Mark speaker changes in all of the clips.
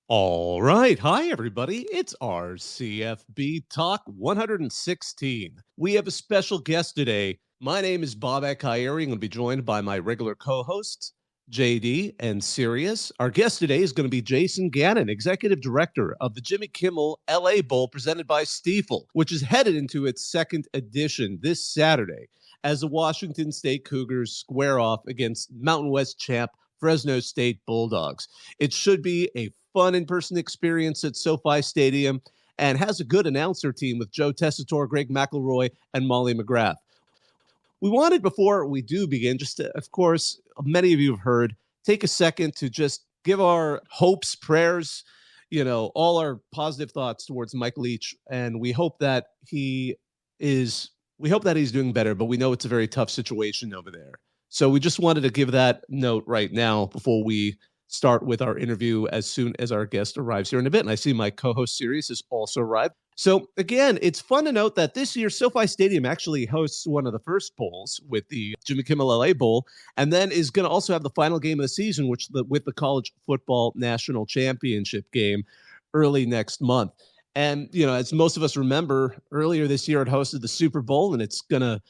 Speaker 1: All right. Hi, everybody. It's our CFB Talk 116. We have a special guest today. My name is Bobak Kyrie. I'm going to be joined by my regular co hosts, JD and Sirius. Our guest today is going to be Jason Gannon, Executive Director of the Jimmy Kimmel L.A. Bowl presented by Stifel, which is headed into its second edition this Saturday as the Washington State Cougars square off against Mountain West champ Fresno State Bulldogs. It should be a fun in-person experience at SoFi Stadium and has a good announcer team with Joe Tessitore, Greg McElroy, and Molly McGrath. We wanted, before we do begin, just to, of course, many of you have heard, take a second to just give our hopes, prayers, all our positive thoughts towards Mike Leach. And we hope that he's doing better, but we know it's a very tough situation over there. So we just wanted to give that note right now before we start with our interview as soon as our guest arrives here in a bit. And I see my co-host Sirius has also arrived. So again, it's fun to note that this year SoFi Stadium actually hosts one of the first bowls with the Jimmy Kimmel L.A. Bowl, and then is going to also have the final game of the season, with the College Football National Championship game early next month. And, as most of us remember, earlier this year it hosted the Super Bowl, and it's going to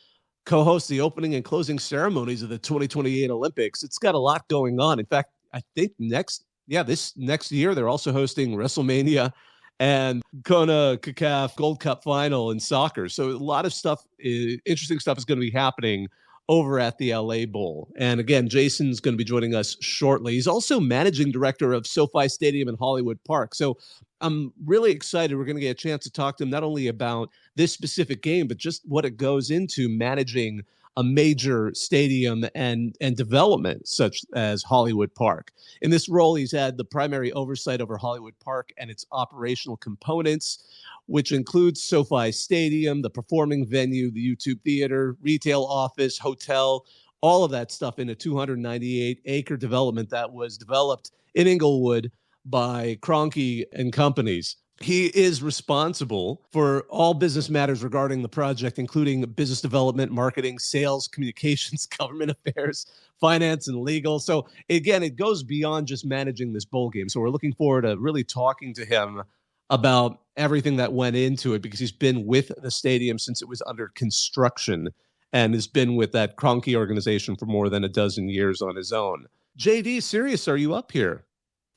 Speaker 1: co-host the opening and closing ceremonies of the 2028 Olympics. It's got a lot going on. In fact, I think this next year, they're also hosting WrestleMania and CONCACAF Gold Cup final in soccer. So a lot of interesting stuff is going to be happening over at the LA Bowl. And again, Jason's going to be joining us shortly. He's also managing director of SoFi Stadium in Hollywood Park. So I'm really excited. We're going to get a chance to talk to him not only about this specific game, but just what it goes into managing a major stadium and development such as Hollywood Park. In this role, he's had the primary oversight over Hollywood Park and its operational components, which includes SoFi Stadium, the performing venue, the YouTube theater, retail office, hotel, all of that stuff in a 298-acre development that was developed in Inglewood by Kroenke and Companies. He is responsible for all business matters regarding the project, including business development, marketing, sales, communications, government affairs, finance, and legal. So again, it goes beyond just managing this bowl game. So we're looking forward to really talking to him about everything that went into it, because he's been with the stadium since it was under construction and has been with that Kroenke organization for more than a dozen years on his own. JD, Sirius, are you up here?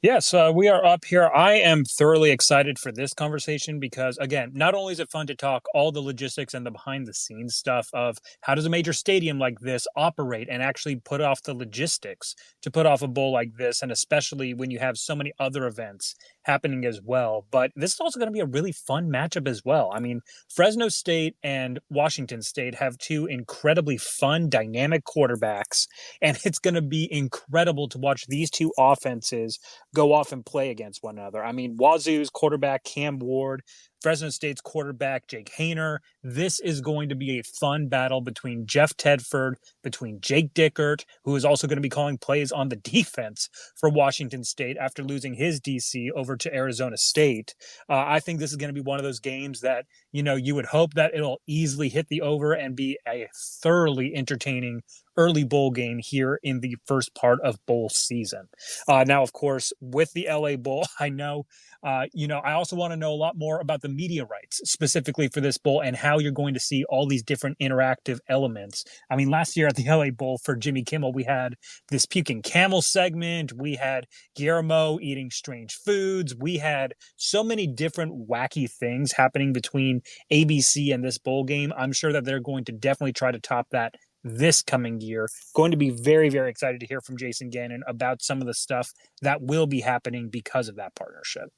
Speaker 2: Yes, we are up here. I am thoroughly excited for this conversation because, again, not only is it fun to talk all the logistics and the behind-the-scenes stuff of how does a major stadium like this operate and actually put off the logistics to put off a bowl like this, and especially when you have so many other events happening as well. But this is also going to be a really fun matchup as well. I mean, Fresno State and Washington State have two incredibly fun, dynamic quarterbacks, and it's going to be incredible to watch these two offenses go off and play against one another. I mean, Wazoo's quarterback, Cam Ward, Fresno State's quarterback, Jake Haener. This is going to be a fun battle between Jeff Tedford, between Jake Dickert, who is also going to be calling plays on the defense for Washington State after losing his DC over to Arizona State. I think this is going to be one of those games that, you would hope that it'll easily hit the over and be a thoroughly entertaining early bowl game here in the first part of bowl season. Now, of course, with the LA Bowl, I know, I also want to know a lot more about the media rights specifically for this bowl and how you're going to see all these different interactive elements. I mean, last year at the LA Bowl for Jimmy Kimmel, we had this puking camel segment. We had Guillermo eating strange foods. We had so many different wacky things happening between ABC and this bowl game. I'm sure that they're going to definitely try to top that this coming year. Going to be very, very excited to hear from Jason Gannon about some of the stuff that will be happening because of that partnership.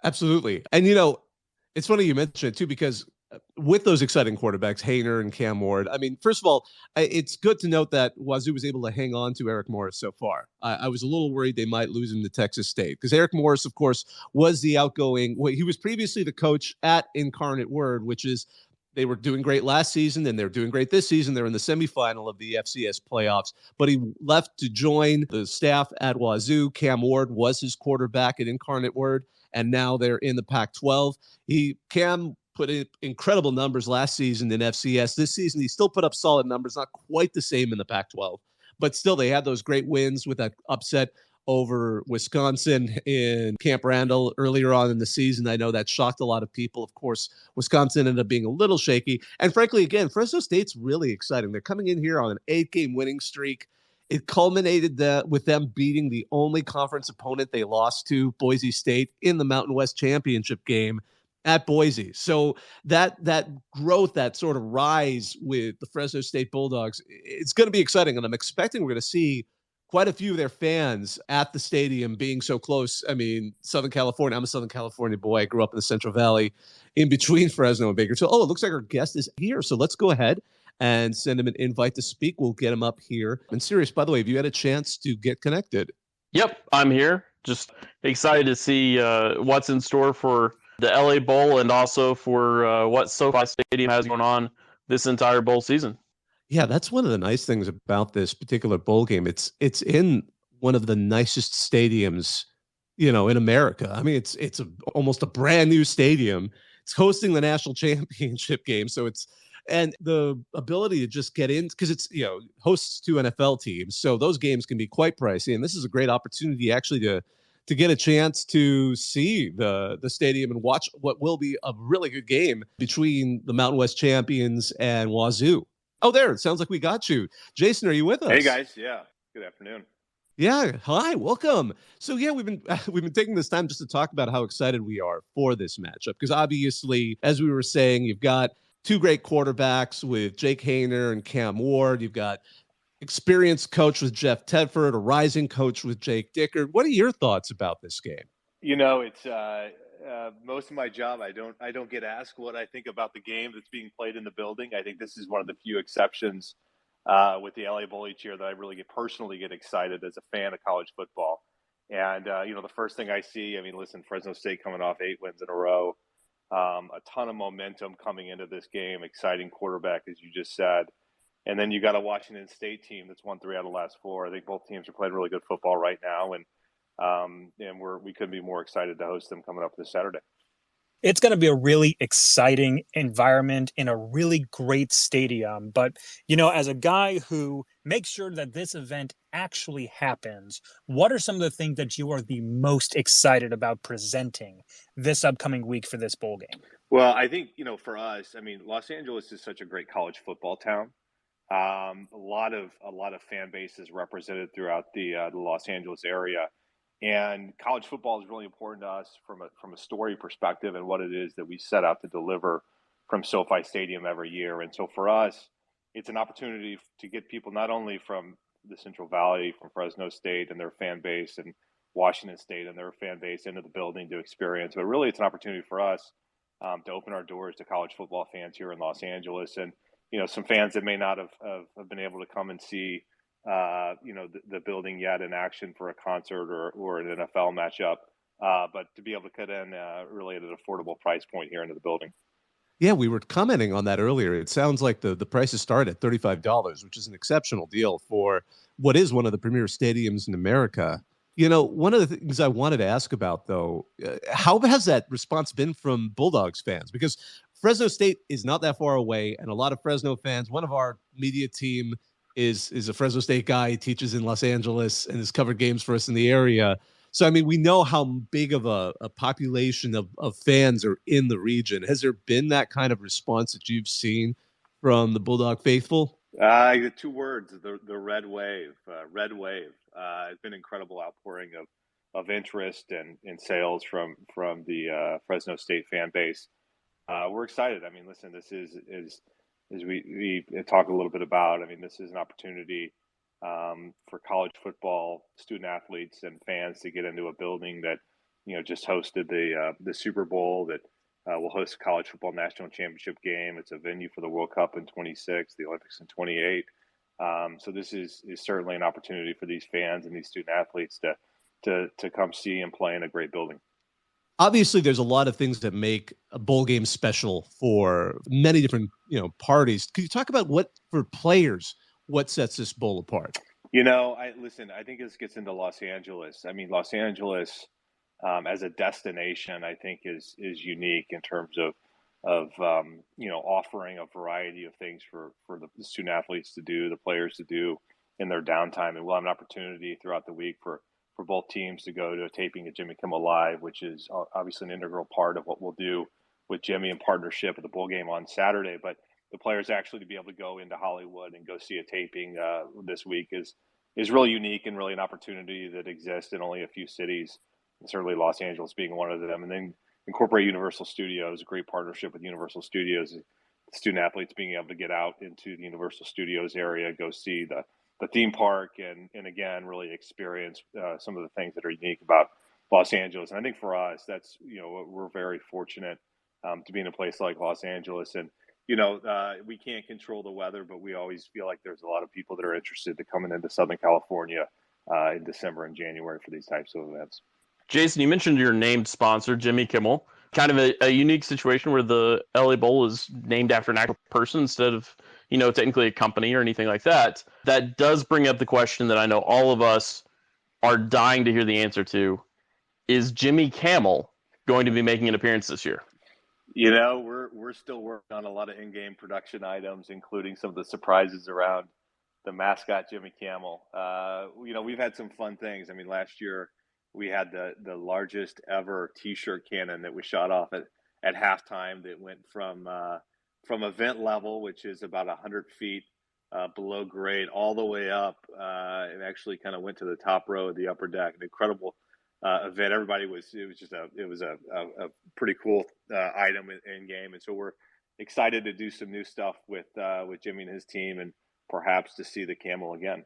Speaker 1: Absolutely. And, it's funny you mentioned it too, because with those exciting quarterbacks, Haener and Cam Ward, I mean, first of all, it's good to note that Wazoo was able to hang on to Eric Morris so far. I was a little worried they might lose him to Texas State, because Eric Morris, of course, was the outgoing, he was previously the coach at Incarnate Word, which is, they were doing great last season, and they're doing great this season. They're in the semifinal of the FCS playoffs, but he left to join the staff at Wazoo. Cam Ward was his quarterback at Incarnate Word, and now they're in the Pac-12. Cam put in incredible numbers last season in FCS. This season, he still put up solid numbers, not quite the same in the Pac-12, but still they had those great wins with that upset over Wisconsin in Camp Randall earlier on in the season. I know that shocked a lot of people. Of course, Wisconsin ended up being a little shaky. And frankly, again, Fresno State's really exciting. They're coming in here on an 8-game winning streak. It culminated with them beating the only conference opponent they lost to, Boise State, in the Mountain West Championship game at Boise. So that growth, that sort of rise with the Fresno State Bulldogs, it's going to be exciting. And I'm expecting we're going to see quite a few of their fans at the stadium being so close. I mean, Southern California, I'm a Southern California boy. I grew up in the Central Valley in between Fresno and Bakersfield. Oh, it looks like our guest is here. So let's go ahead and send him an invite to speak. We'll get him up here. And Sirius, by the way, have you had a chance to get connected?
Speaker 3: Yep, I'm here. Just excited to see what's in store for the LA Bowl and also for what SoFi Stadium has going on this entire bowl season.
Speaker 1: Yeah, that's one of the nice things about this particular bowl game. It's in one of the nicest stadiums, in America. I mean, it's almost a brand new stadium. It's hosting the national championship game, so and the ability to just get in, because it's hosts 2 NFL teams, so those games can be quite pricey. And this is a great opportunity actually to get a chance to see the stadium and watch what will be a really good game between the Mountain West champions and Wazoo. Oh, there. It sounds like we got you. Jason, are you with us?
Speaker 4: Hey, guys. Yeah. Good afternoon.
Speaker 1: Yeah. Hi. Welcome. So, yeah, we've been taking this time just to talk about how excited we are for this matchup. Because obviously, as we were saying, you've got 2 great quarterbacks with Jake Hayner and Cam Ward. You've got experienced coach with Jeff Tedford, a rising coach with Jake Dickert. What are your thoughts about this game?
Speaker 4: It's most of my job. I don't get asked what I think about the game that's being played in the building. I think this is one of the few exceptions with the LA Bowl each year that I really personally get excited as a fan of college football. And the first thing I see, listen, Fresno State coming off 8 wins in a row, a ton of momentum coming into this game, exciting quarterback, as you just said. And then you got a Washington State team that's won 3 out of the last 4. I think both teams are playing really good football right now, and we couldn't be more excited to host them coming up this Saturday.
Speaker 2: It's going to be a really exciting environment in a really great stadium. But, as a guy who makes sure that this event actually happens, what are some of the things that you are the most excited about presenting this upcoming week for this bowl game?
Speaker 4: Well, I think, for us, Los Angeles is such a great college football town. A lot of fan bases represented throughout the Los Angeles area. And college football is really important to us from a story perspective and what it is that we set out to deliver from SoFi Stadium every year. And so for us, it's an opportunity to get people not only from the Central Valley, from Fresno State and their fan base, and Washington State and their fan base into the building to experience, but really it's an opportunity for us to open our doors to college football fans here in Los Angeles. And, some fans that may not have been able to come and see the building yet in action for a concert or an NFL matchup, but to be able to cut in really at an affordable price point here into the building.
Speaker 1: Yeah, we were commenting on that earlier. It sounds like the prices start at $35, which is an exceptional deal for what is one of the premier stadiums in America. One of the things I wanted to ask about, though, how has that response been from Bulldogs fans? Because Fresno State is not that far away, and a lot of Fresno fans, one of our media team is a Fresno State guy. He teaches in Los Angeles and has covered games for us in the area. So, we know how big of a population of fans are in the region. Has there been that kind of response that you've seen from the Bulldog faithful?
Speaker 4: The 2 words, the red wave. Red wave. It's been an incredible outpouring of interest and sales from the Fresno State fan base. We're excited. Listen, this is as we talk a little bit about, this is an opportunity for college football student athletes and fans to get into a building that, just hosted the Super Bowl, that will host a college football national championship game. It's a venue for the World Cup in 26, the Olympics in 28. So this is certainly an opportunity for these fans and these student athletes to come see and play in a great building.
Speaker 1: Obviously, there's a lot of things that make a bowl game special for many different, parties. Could you talk about what sets this bowl apart?
Speaker 4: I think this gets into Los Angeles. Los Angeles as a destination, I think is unique in terms of offering a variety of things for the student athletes to do, the players to do in their downtime. And we'll have an opportunity throughout the week for for both teams to go to a taping of Jimmy Kimmel Live, which is obviously an integral part of what we'll do with Jimmy in partnership with the bowl game on Saturday. But the players actually to be able to go into Hollywood and go see a taping this week is really unique and really an opportunity that exists in only a few cities, and certainly Los Angeles being one of them. And then incorporate Universal Studios, a great partnership with Universal Studios. Student athletes being able to get out into the Universal Studios area, go see the theme park, and again, really experience some of the things that are unique about Los Angeles. And I think for us, that's, we're very fortunate to be in a place like Los Angeles. And, we can't control the weather, but we always feel like there's a lot of people that are interested to coming into Southern California in December and January for these types of events.
Speaker 3: Jason, you mentioned your named sponsor, Jimmy Kimmel. Kind of a unique situation where the LA Bowl is named after an actual person instead of, technically a company or anything like that. That does bring up the question that I know all of us are dying to hear the answer to. Is Jimmy Kimmel going to be making an appearance this year?
Speaker 4: We're still working on a lot of in-game production items, including some of the surprises around the mascot, Jimmy Kimmel. We've had some fun things. I mean, last year, we had the largest ever T-shirt cannon that was shot off at halftime that went from event level, which is about 100 feet below grade, all the way up. It actually kind of went to the top row of the upper deck. An incredible event. It was a pretty cool item in game, and so we're excited to do some new stuff with Jimmy and his team, and perhaps to see the camel again.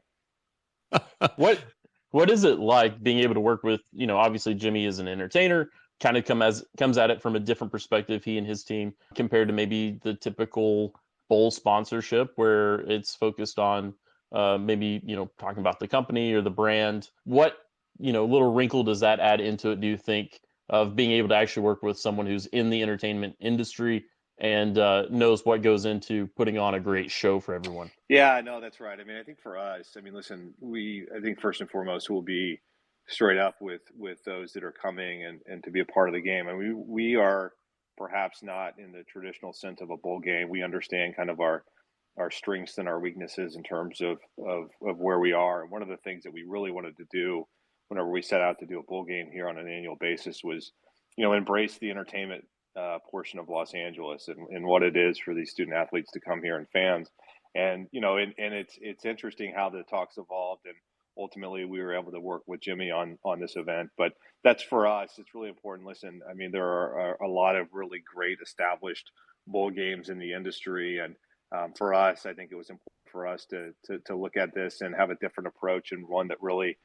Speaker 3: What is it like being able to work with, obviously Jimmy is an entertainer, kind of comes at it from a different perspective, he and his team, compared to maybe the typical bowl sponsorship where it's focused on maybe, talking about the company or the brand. What, little wrinkle does that add into it, do you think, of being able to actually work with someone who's in the entertainment industry and knows what goes into putting on a great show for everyone?
Speaker 4: Yeah, no, that's right. I mean, I think for us, listen, I think first and foremost, we'll be straight up with those that are coming and to be a part of the game. And we are perhaps not in the traditional sense of a bowl game. We understand kind of our strengths and our weaknesses in terms of where we are. And one of the things that we really wanted to do whenever we set out to do a bowl game here on an annual basis was, embrace the entertainment portion of Los Angeles and what it is for these student athletes to come here and fans. And, it's interesting how the talks evolved, and ultimately we were able to work with Jimmy on this event. But that's for us. It's really important. Listen, I mean, there are a lot of really great established bowl games in the industry. And for us, I think it was important for us to look at this and have a different approach, and one that really,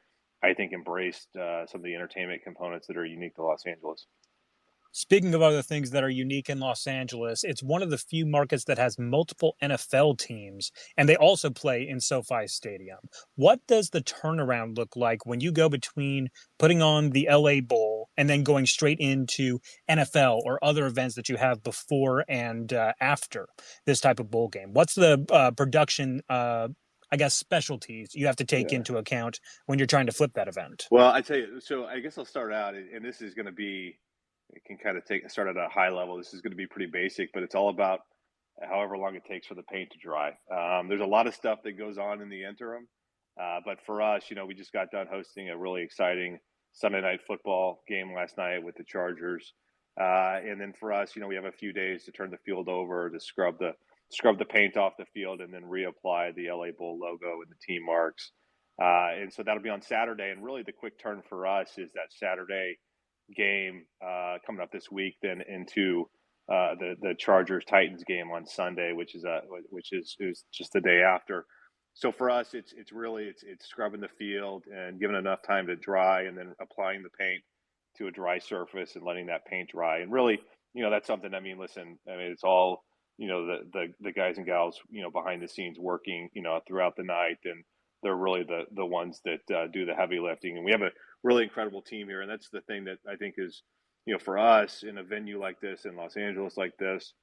Speaker 4: I think, embraced some of the entertainment components that are unique to Los Angeles.
Speaker 2: Speaking of other things that are unique in Los Angeles, it's one of the few markets that has multiple NFL teams, and they also play in SoFi Stadium. What does the turnaround look like when you go between putting on the LA Bowl and then going straight into NFL or other events that you have before and after this type of bowl game? What's the production specialties you have to take into account when you're trying to flip that event?
Speaker 4: Well, I tell you, so I guess I'll start out, and this is going to be, it can kind of start at a high level. This is going to be pretty basic, but it's all about however long it takes for the paint to dry. There's a lot of stuff that goes on in the interim, but for us, we just got done hosting a really exciting Sunday night football game last night with the Chargers, and then for us, we have a few days to turn the field over, to scrub the paint off the field, and then reapply the LA Bowl logo and the team marks. And so that'll be on Saturday. And really the quick turn for us is that Saturday game coming up this week, then into the Chargers Titans game on Sunday, which is just the day after. So for us, it's scrubbing the field and giving enough time to dry, and then applying the paint to a dry surface and letting that paint dry. And really, that's something. Listen, it's all, the guys and gals, behind the scenes working, throughout the night, and they're really the ones that do the heavy lifting. And we have a really incredible team here. And that's the thing that I think is, for us in a venue like this, in Los Angeles like this,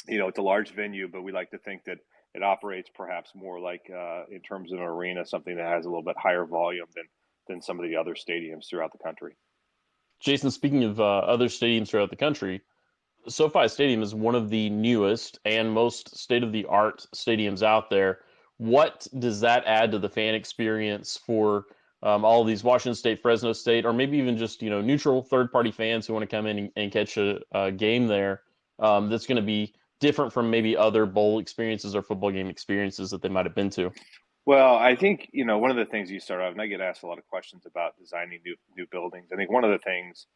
Speaker 4: it's a large venue, but we like to think that it operates perhaps more like, in terms of an arena, something that has a little bit higher volume than some of the other stadiums throughout the country.
Speaker 3: Jason, speaking of other stadiums throughout the country, SoFi Stadium is one of the newest and most state-of-the-art stadiums out there. What does that add to the fan experience for all of these Washington State, Fresno State, or maybe even just, neutral third-party fans who want to come in and catch a game there, that's going to be different from maybe other bowl experiences or football game experiences that they might have been to?
Speaker 4: Well, I think, one of the things you start off, and I get asked a lot of questions about designing new buildings. I think one of the things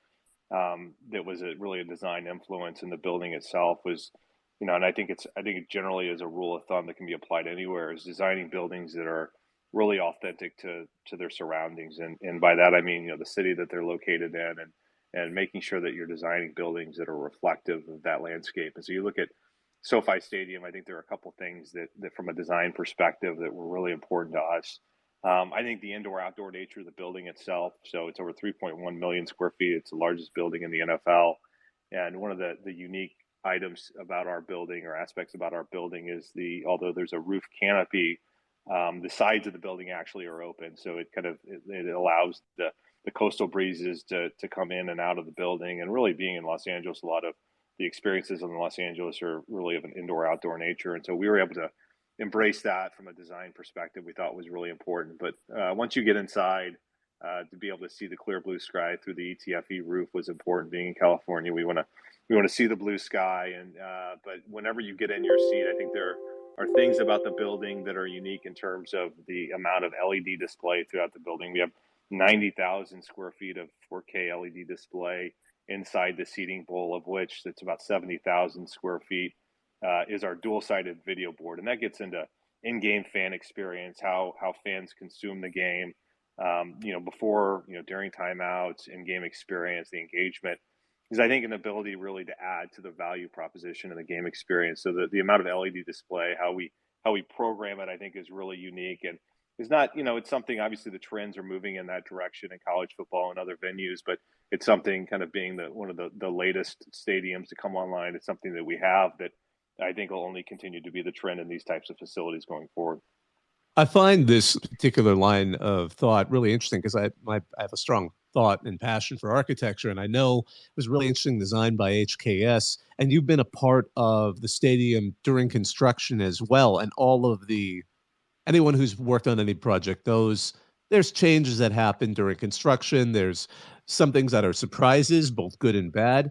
Speaker 4: that was really a design influence in the building itself was, and I think it generally is a rule of thumb that can be applied anywhere, is designing buildings that are really authentic to their surroundings. And by that, I mean, the city that they're located in, and making sure that you're designing buildings that are reflective of that landscape. And so you look at SoFi Stadium, I think there are a couple things that from a design perspective that were really important to us. I think the indoor-outdoor nature of the building itself, so it's over 3.1 million square feet. It's the largest building in the NFL. And one of the unique items about our building, or aspects about our building, is although there's a roof canopy, the sides of the building actually are open. So it allows the coastal breezes to come in and out of the building. And really, being in Los Angeles, a lot of the experiences in Los Angeles are really of an indoor-outdoor nature. And so we were able to embrace that from a design perspective. We thought was really important. But once you get inside, to be able to see the clear blue sky through the ETFE roof was important. Being in California, we want to see the blue sky. And but whenever you get in your seat, I think there are things about the building that are unique in terms of the amount of LED display throughout the building. We have 90,000 square feet of 4K LED display inside the seating bowl, of which it's about 70,000 square feet is our dual-sided video board. And that gets into in-game fan experience, how fans consume the game, before, during timeouts, in-game experience, the engagement, is, I think, an ability really to add to the value proposition of the game experience. So the amount of LED display, how we program it, I think, is really unique. And it's not, it's something, obviously the trends are moving in that direction in college football and other venues, but it's something, kind of being one of the latest stadiums to come online. It's something that we have that I think will only continue to be the trend in these types of facilities going forward.
Speaker 1: I find this particular line of thought really interesting because I have a strong thought and passion for architecture, and I know it was really interesting design by HKS, and you've been a part of the stadium during construction as well, and all of anyone who's worked on any project, there's changes that happen during construction. There's some things that are surprises, both good and bad.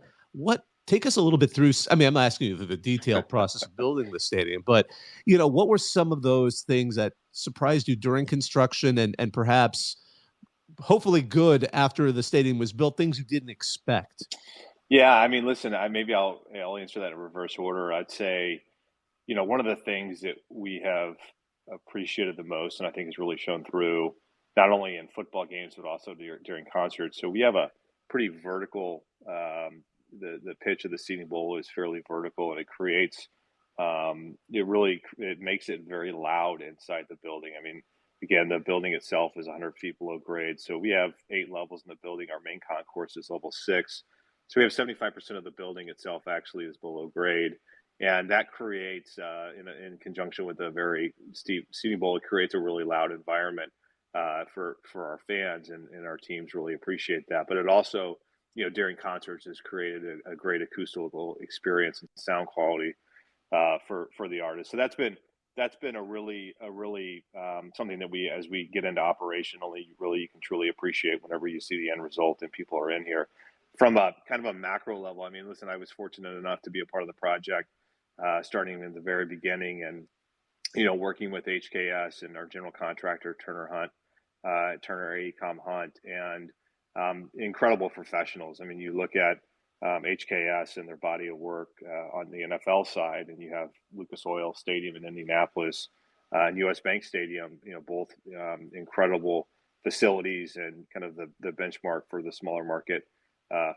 Speaker 1: Take us a little bit through, I mean, I'm not asking you the detailed process of building the stadium, but, what were some of those things that surprised you during construction and perhaps hopefully good after the stadium was built, things you didn't expect?
Speaker 4: Yeah, I mean, listen, maybe I'll answer that in reverse order. I'd say, one of the things that we have appreciated the most, and I think has really shown through, not only in football games, but also during concerts. So we have a pretty vertical, the pitch of the seating bowl is fairly vertical, and it creates, it makes it very loud inside the building. I mean, again, the building itself is 100 feet below grade. So we have 8 levels in the building. Our main concourse is level 6. So we have 75% of the building itself actually is below grade. And that creates, in conjunction with a very steep seating bowl, it creates a really loud environment for our fans, and our teams really appreciate that. But it also, during concerts, has created a great acoustical experience and sound quality for the artists. So that's been a really something that as we get into operationally, you can truly appreciate whenever you see the end result and people are in here. From a kind of a macro level, I mean, listen, I was fortunate enough to be a part of the project starting in the very beginning, and working with HKS and our general contractor Turner AECOM Hunt, and incredible professionals. I mean, you look at HKS and their body of work on the NFL side, and you have Lucas Oil Stadium in Indianapolis and US Bank Stadium, both incredible facilities and kind of the benchmark for the smaller market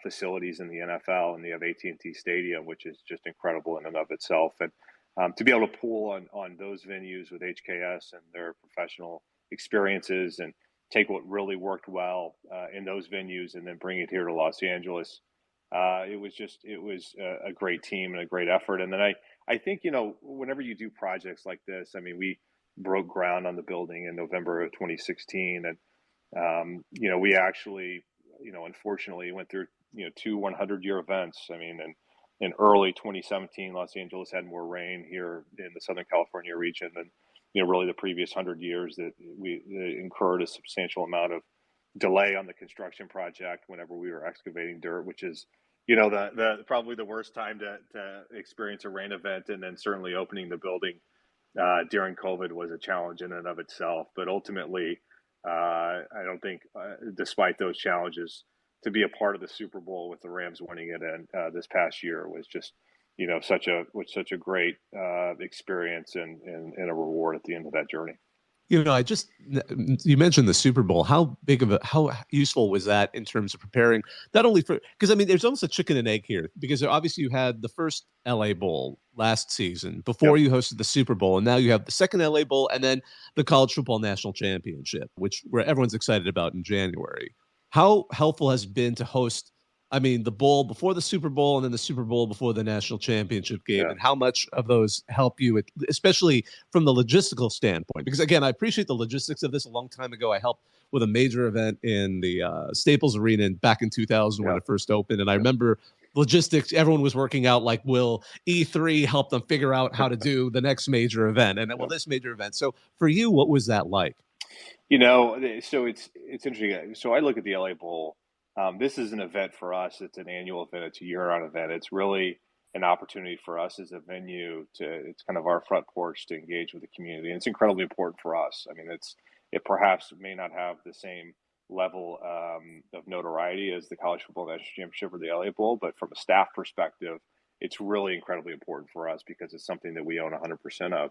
Speaker 4: facilities in the NFL. And you have AT&T Stadium, which is just incredible in and of itself. And to be able to pull on those venues with HKS and their professional experiences, and take what really worked well in those venues and then bring it here to Los Angeles, it was a great team and a great effort. And then I think, whenever you do projects like this, I mean, we broke ground on the building in November of 2016. And, we actually, unfortunately went through, 2 100-year events. I mean, and in early 2017, Los Angeles had more rain here in the Southern California region than really the previous 100 years that we incurred a substantial amount of delay on the construction project whenever we were excavating dirt, which is, the probably the worst time to experience a rain event, and then certainly opening the building during COVID was a challenge in and of itself. But ultimately, I don't think, despite those challenges, to be a part of the Super Bowl with the Rams winning it and this past year was just, such a great experience and a reward at the end of that journey.
Speaker 1: You mentioned the Super Bowl. How useful was that in terms of preparing, not only for, because there's almost a chicken and egg here, because obviously you had the first LA Bowl last season before you hosted the Super Bowl, and now you have the second LA Bowl and then the College Football National Championship, where everyone's excited about in January. How helpful has it been to host, the bowl before the Super Bowl and then the Super Bowl before the national championship game, and how much of those help you, especially from the logistical standpoint? Because again, I appreciate the logistics of this. A long time ago, I helped with a major event in the Staples Arena back in 2000 when it first opened. And I remember logistics, everyone was working out, like, will E3 help them figure out how to do the next major event? And this major event. So for you, what was that like?
Speaker 4: So it's interesting. So I look at the LA Bowl. This is an event for us. It's an annual event. It's a year-round event. It's really an opportunity for us as a venue it's kind of our front porch to engage with the community. And it's incredibly important for us. It perhaps may not have the same level of notoriety as the College Football National Championship or the LA Bowl, but from a staff perspective, it's really incredibly important for us because it's something that we own 100% of.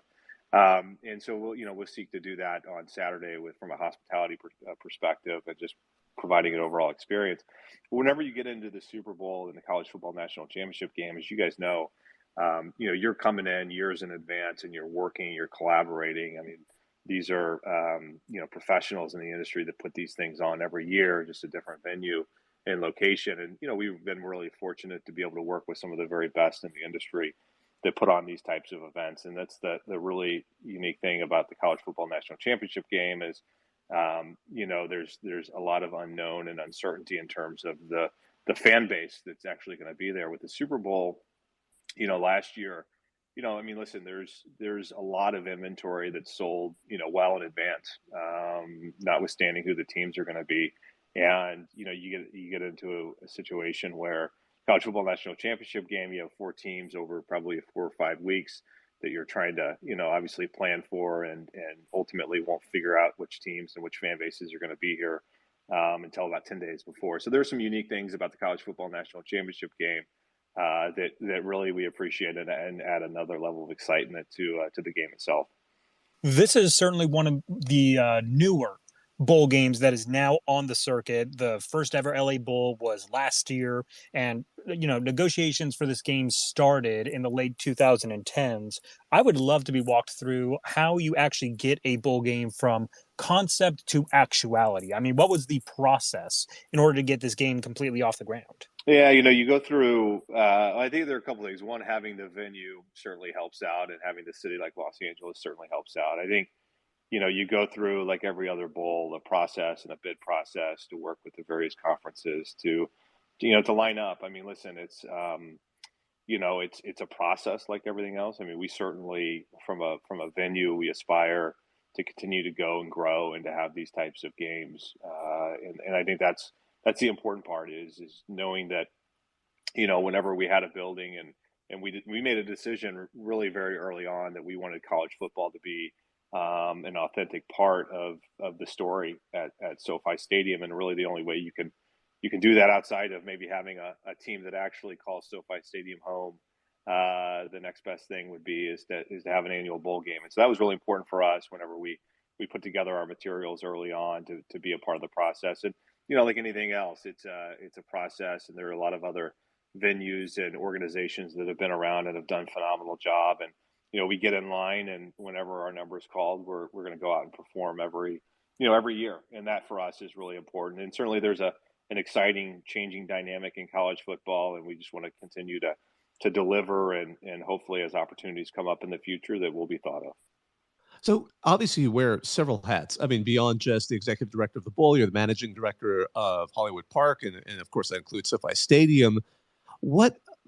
Speaker 4: And so we'll seek to do that on Saturday from a hospitality perspective and just providing an overall experience. Whenever you get into the Super Bowl and the College Football National Championship game, as you guys know, you're coming in years in advance and you're working, you're collaborating. These are, professionals in the industry that put these things on every year, just a different venue and location. And, we've been really fortunate to be able to work with some of the very best in the industry that put on these types of events. And that's the really unique thing about the College Football National Championship game is, there's a lot of unknown and uncertainty in terms of the fan base that's actually going to be there. With the Super Bowl, last year, listen, there's a lot of inventory that's sold, well in advance, notwithstanding who the teams are going to be. And, you get into a situation where College Football National Championship game, you have 4 teams over probably 4 or 5 weeks that you're trying to, obviously plan for and ultimately won't figure out which teams and which fan bases are going to be here until about 10 days before. So there's some unique things about the College Football National Championship game that really we appreciate and add another level of excitement to the game itself.
Speaker 2: This is certainly one of the newer bowl games that is now on the circuit. The first ever LA Bowl was last year, and negotiations for this game started in the late 2010s. I would love to be walked through how you actually get a bowl game from concept to actuality. What was the process in order to get this game completely off the ground?
Speaker 4: Yeah, you go through, I think there are a couple of things. One, having the venue certainly helps out, and having the city like Los Angeles certainly helps out. I think, you go through, like every other bowl, a process and a bid process to work with the various conferences to line up. Listen, it's a process like everything else. We certainly, from a venue, we aspire to continue to go and grow and to have these types of games. And I think that's the important part is knowing that, whenever we had a building and we made a decision really very early on that we wanted college football to be an authentic part of the story at SoFi Stadium. And really the only way you can do that outside of maybe having a team that actually calls SoFi Stadium home, the next best thing would be is to have an annual bowl game. And so that was really important for us whenever we put together our materials early on to be a part of the process. And, like anything else, it's a process, and there are a lot of other venues and organizations that have been around and have done a phenomenal job. And, we get in line, and whenever our number is called, we're going to go out and perform every year. And that for us is really important. And certainly there's an exciting changing dynamic in college football, and we just want to continue to deliver and hopefully as opportunities come up in the future that will be thought of.
Speaker 1: So obviously you wear several hats. Beyond just the executive director of the bowl, you're the managing director of Hollywood Park, and of course that includes SoFi Stadium.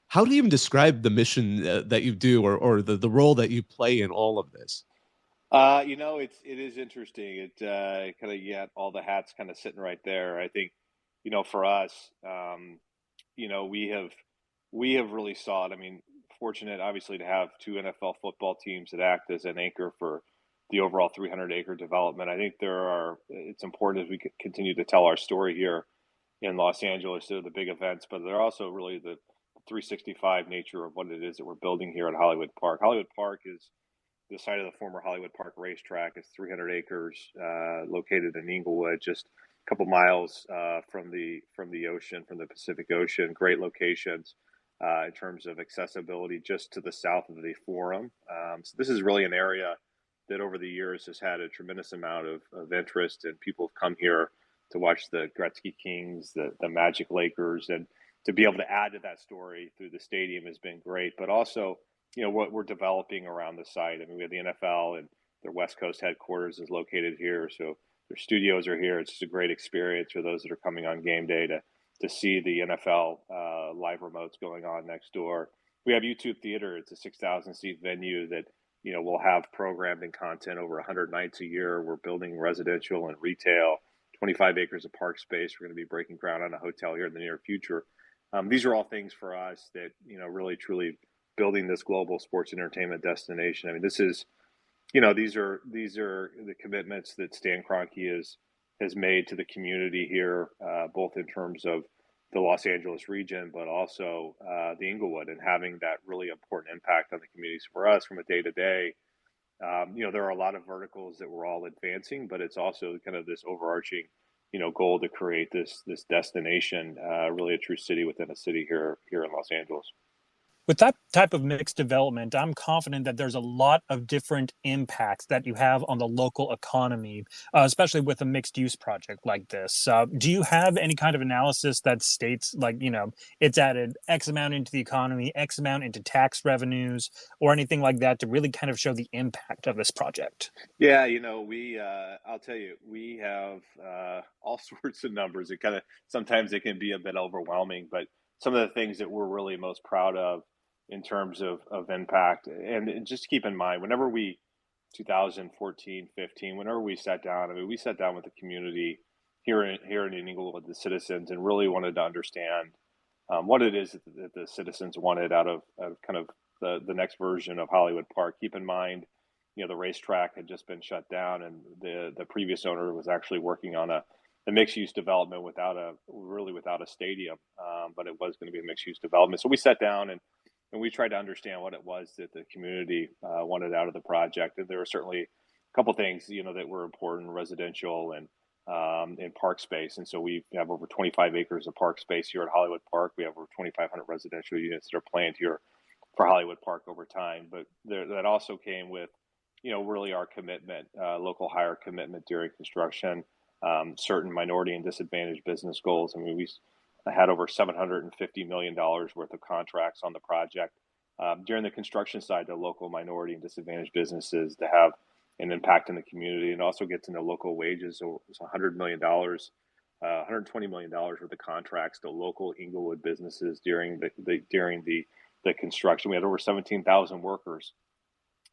Speaker 1: How do you even describe the mission that you do, or the role that you play in all of this?
Speaker 4: It is interesting. Kind of, all the hats kind of sitting right there. I think, for us, we have really sought. I mean, fortunate obviously to have two NFL football teams that act as an anchor for the overall 300-acre development. I think it's important as we continue to tell our story here in Los Angeles. They're the big events, but they're also really the 365 nature of what it is that we're building here at Hollywood Park. Hollywood Park is the site of the former Hollywood Park racetrack. It's 300 acres, located in Inglewood, just a couple miles from the ocean, from the Pacific Ocean. Great locations in terms of accessibility, just to the south of the Forum. So this is really an area that over the years has had a tremendous amount of interest, and people have come here to watch the Gretzky Kings, the Magic Lakers, and to be able to add to that story through the stadium has been great. But also, what we're developing around the site. I mean, we have the NFL, and their West Coast headquarters is located here, so their studios are here. It's just a great experience for those that are coming on game day to see the NFL live remotes going on next door. We have YouTube Theater. It's a 6,000 seat venue that we'll have programmed and content over 100 nights a year. We're building residential and retail, 25 acres of park space. We're going to be breaking ground on a hotel here in the near future. These are all things for us that really truly building this global sports entertainment destination. I mean, this is, these are the commitments that Stan Kroenke has made to the community here, both in terms of the Los Angeles region, but also the Inglewood, and having that really important impact on the communities. For us, from a day to day, there are a lot of verticals that we're all advancing, but it's also kind of this overarching, goal to create this destination, really a true city within a city here in Los Angeles.
Speaker 2: With that type of mixed development, I'm confident that there's a lot of different impacts that you have on the local economy, especially with a mixed use project like this. Do you have any kind of analysis that states it's added X amount into the economy, X amount into tax revenues, or anything like that to really kind of show the impact of this project?
Speaker 4: Yeah, I'll tell you, we have all sorts of numbers. It kind of, sometimes it can be a bit overwhelming, but some of the things that we're really most proud of in terms of impact. And just keep in mind, 2014, 15, whenever we sat down, we sat down with the community here in Inglewood, the citizens, and really wanted to understand what it is that the citizens wanted out of kind of the next version of Hollywood Park. Keep in mind, the racetrack had just been shut down, and the previous owner was actually working on a mixed-use development without a stadium, but it was going to be a mixed-use development. So we sat down and we tried to understand what it was that the community wanted out of the project. And there were certainly a couple things, that were important: residential and park space. And so we have over 25 acres of park space here at Hollywood Park. We have over 2,500 residential units that are planned here for Hollywood Park over time. But that also came with, really our commitment, local hire commitment during construction, certain minority and disadvantaged business goals. I mean, we had over $750 million worth of contracts on the project. During the construction side, to local minority and disadvantaged businesses to have an impact in the community, and also get to know local wages. So it's $100 million, $120 million worth of contracts to local Inglewood businesses during the construction. We had over 17,000 workers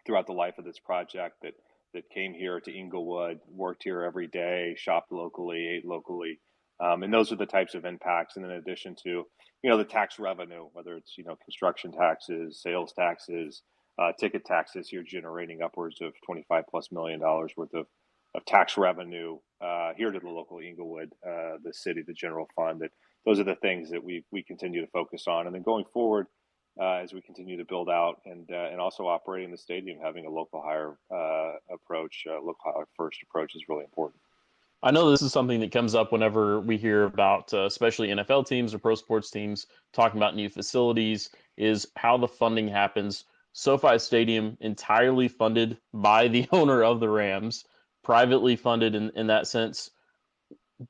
Speaker 4: throughout the life of this project that came here to Inglewood, worked here every day, shopped locally, ate locally. And those are the types of impacts. And in addition to, the tax revenue, whether it's, construction taxes, sales taxes, ticket taxes, you're generating upwards of $25+ million worth of tax revenue here to the local Inglewood, the city, the general fund. Those are the things that we continue to focus on. And then going forward, as we continue to build out and also operating the stadium, having a local hire approach, local hire first approach is really important.
Speaker 3: I know this is something that comes up whenever we hear about, especially NFL teams or pro sports teams talking about new facilities, is how the funding happens. SoFi Stadium, entirely funded by the owner of the Rams, privately funded in that sense.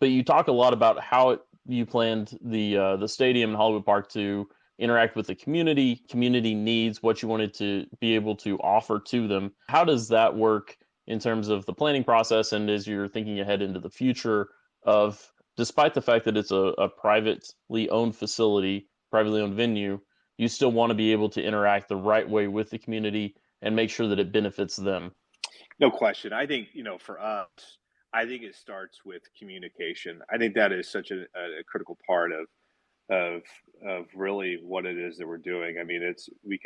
Speaker 3: But you talk a lot about how you planned the stadium in Hollywood Park to interact with the community needs, what you wanted to be able to offer to them. How does that work in terms of the planning process, and as you're thinking ahead into the future of, despite the fact that it's a privately owned facility, privately owned venue, you still want to be able to interact the right way with the community and make sure that it benefits them?
Speaker 4: No question. I think, for us, I think it starts with communication. I think that is such a critical part of of really what it is that we're doing. I mean, it's we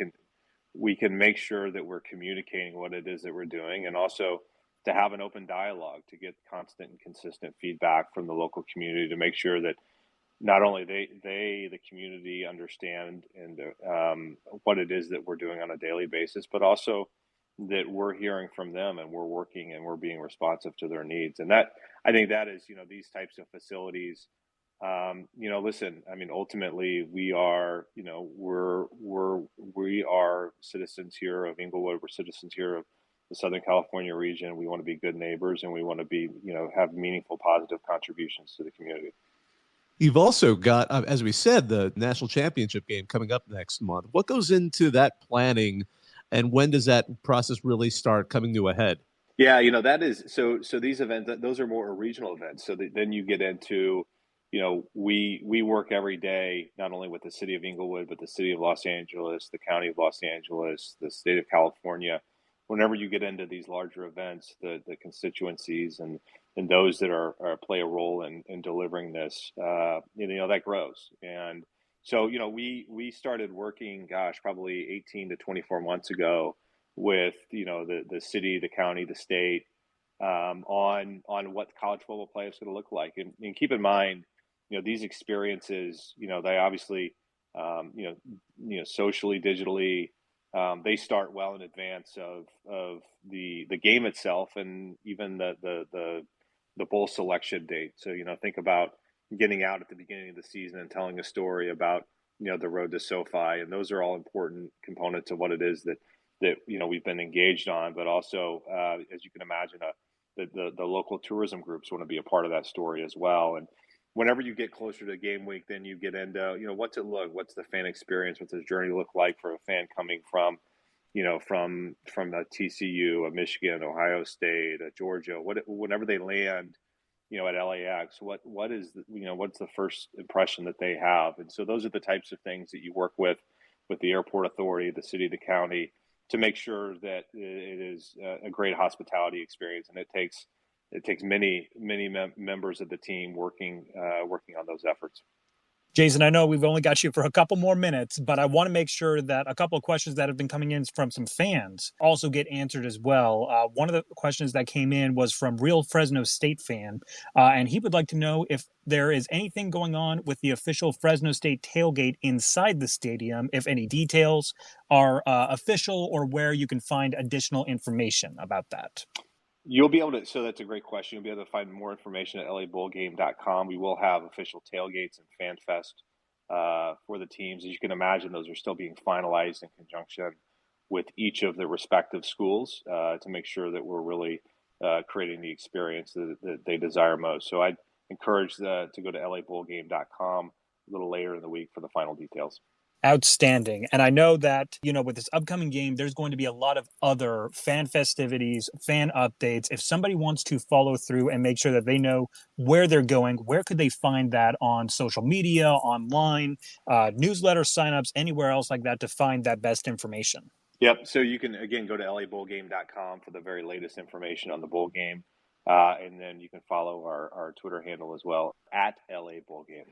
Speaker 4: can make sure that we're communicating what it is that we're doing, and also to have an open dialogue, to get constant and consistent feedback from the local community, to make sure that not only the community understand and what it is that we're doing on a daily basis, but also that we're hearing from them and we're working and we're being responsive to their needs. And that, I think that is, these types of facilities, listen, I mean, ultimately we are, we are citizens here of Inglewood. We're citizens here of the Southern California region. We want to be good neighbors, and we want to be, have meaningful, positive contributions to the community.
Speaker 1: You've also got, as we said, the national championship game coming up next month. What goes into that planning, and when does that process really start coming to a head?
Speaker 4: Yeah, that is so these events, those are more regional events. So then you get into, we work every day, not only with the city of Inglewood, but the city of Los Angeles, the county of Los Angeles, the state of California. Whenever you get into these larger events, the constituencies and those that are play a role in delivering this, that grows. And so, we started working, gosh, probably 18 to 24 months ago with, the city, the county, the state, on what college football play is going to look like. And keep in mind, these experiences, they obviously, socially, digitally, they start well in advance of the game itself, and even the bowl selection date. So, think about getting out at the beginning of the season and telling a story about, the road to SoFi. And those are all important components of what it is that we've been engaged on. But also, as you can imagine, the local tourism groups want to be a part of that story as well. And whenever you get closer to game week, then you get into, what's it look, what's the fan experience, what's the journey look like for a fan coming from, from a TCU, a Michigan, Ohio State, a Georgia, whenever they land, at LAX, what is what's the first impression that they have? And so those are the types of things that you work with the airport authority, the city, the county, to make sure that it is a great hospitality experience. And it takes many members of the team working on those efforts.
Speaker 2: Jason, I know we've only got you for a couple more minutes, but I want to make sure that a couple of questions that have been coming in from some fans also get answered as well. One of the questions that came in was from Real Fresno State fan, and he would like to know if there is anything going on with the official Fresno State tailgate inside the stadium, if any details are official, or where you can find additional information about that.
Speaker 4: You'll be able to, so that's a great question. You'll be able to find more information at labowlgame.com. We will have official tailgates and fan fest for the teams. As you can imagine, those are still being finalized in conjunction with each of the respective schools to make sure that we're really creating the experience that they desire most. So I'd encourage to go to labowlgame.com a little later in the week for the final details.
Speaker 2: Outstanding. And I know that, with this upcoming game, there's going to be a lot of other fan festivities, fan updates. If somebody wants to follow through and make sure that they know where they're going, where could they find that on social media, online, newsletter signups, anywhere else like that to find that best information?
Speaker 4: Yep. So you can, again, go to labowlgame.com for the very latest information on the bowl game. And then you can follow our Twitter handle as well, at LA Bowl Game.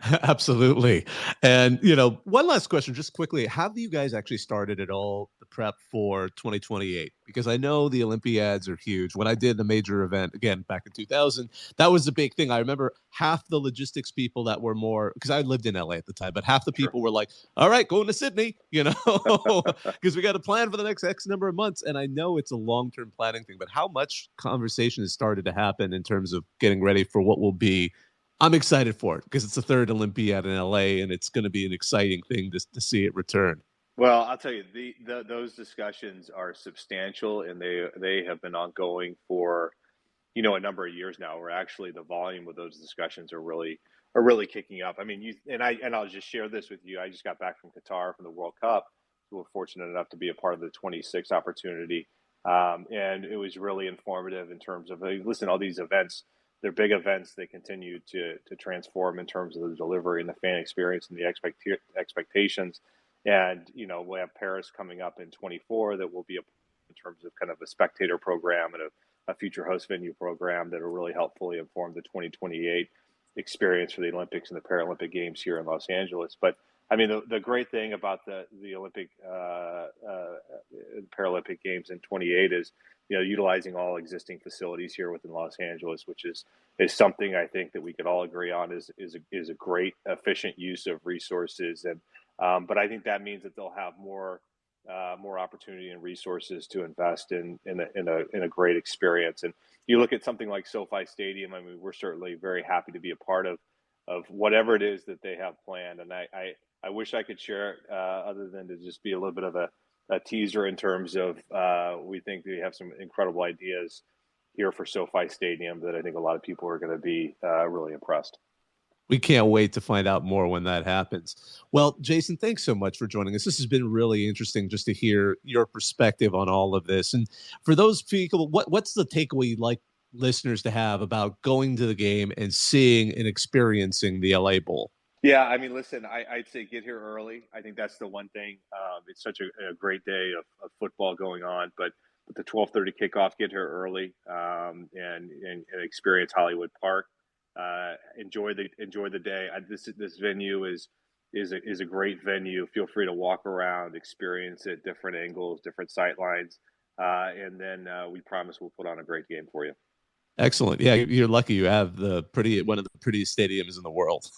Speaker 1: Absolutely. And, one last question, just quickly. Have you guys actually started at all the prep for 2028? Because I know the Olympiads are huge. When I did a major event, again, back in 2000, that was the big thing. I remember half the logistics people that were more, because I lived in LA at the time, but half the people were like, all right, going to Sydney, because we got to plan for the next X number of months. And I know it's a long-term planning thing, but how much conversation has started to happen in terms of getting ready for what will be? I'm excited for it because it's the third Olympiad in LA, and it's going to be an exciting thing to see it return.
Speaker 4: Well, I'll tell you, those discussions are substantial, and they have been ongoing for a number of years now. Where actually the volume of those discussions are really kicking up. I mean, I'll just share this with you. I just got back from Qatar from the World Cup. We were fortunate enough to be a part of the 26 opportunity, and it was really informative in terms of listen, all these events. They're big events. They continue to transform in terms of the delivery and the fan experience and the expectations. And, we'll have Paris coming up in 24 that will be in terms of kind of a spectator program and a future host venue program that will really help fully inform the 2028 experience for the Olympics and the Paralympic Games here in Los Angeles. But I mean, the great thing about the Olympic Paralympic Games in 28 is, utilizing all existing facilities here within Los Angeles, which is something I think that we could all agree on is a great, efficient use of resources. And but I think that means that they'll have more opportunity and resources to invest in a great experience. And you look at something like SoFi Stadium. I mean, we're certainly very happy to be a part of whatever it is that they have planned. And I wish I could share it, other than to just be a little bit of a teaser in terms of we think we have some incredible ideas here for SoFi Stadium that I think a lot of people are going to be really impressed.
Speaker 1: We can't wait to find out more when that happens. Well, Jason, thanks so much for joining us. This has been really interesting just to hear your perspective on all of this. And for those people, what's the takeaway you'd like listeners to have about going to the game and seeing and experiencing the LA Bowl?
Speaker 4: Yeah, I mean, listen, I'd say get here early. I think that's the one thing. It's such a great day of football going on, but with the 12:30 kickoff, get here early and experience Hollywood Park. Enjoy the day. This venue is a great venue. Feel free to walk around, experience it, different angles, different sight lines, and then we promise we'll put on a great game for you.
Speaker 1: Excellent. Yeah, you're lucky you have one of the prettiest stadiums in the world.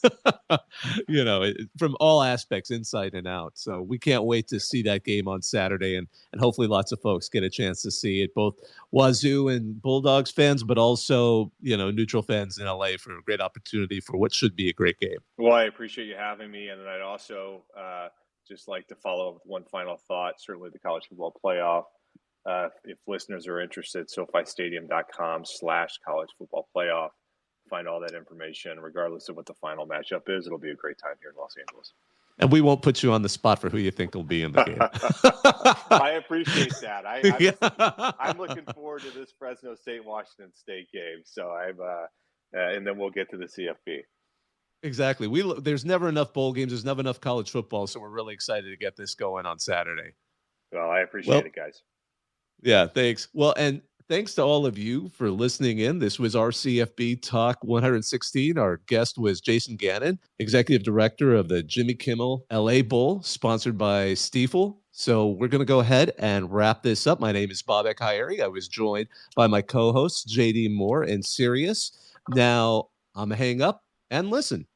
Speaker 1: From all aspects, inside and out. So we can't wait to see that game on Saturday, and hopefully lots of folks get a chance to see it, both Wazoo and Bulldogs fans, but also, neutral fans in LA, for a great opportunity for what should be a great game.
Speaker 4: Well, I appreciate you having me, and then I'd also just like to follow up with one final thought. Certainly the college football playoff. If listeners are interested, SoFiStadium.com/college football playoff. Find all that information, regardless of what the final matchup is. It'll be a great time here in Los Angeles.
Speaker 1: And we won't put you on the spot for who you think will be in the game.
Speaker 4: I appreciate that. I'm looking forward to this Fresno State-Washington State game. So and then we'll get to the CFB.
Speaker 1: Exactly. There's never enough bowl games. There's never enough college football. So we're really excited to get this going on Saturday.
Speaker 4: Well, I appreciate it, guys.
Speaker 1: Yeah, thanks. Well, and thanks to all of you for listening in. This was our CFB Talk 116. Our guest was Jason Gannon, Executive Director of the Jimmy Kimmel L.A. Bowl, sponsored by Stifel. So we're going to go ahead and wrap this up. My name is Bobak Hayeri. I was joined by my co-hosts, J.D. Moore and Sirius. Now I'm going to hang up and listen.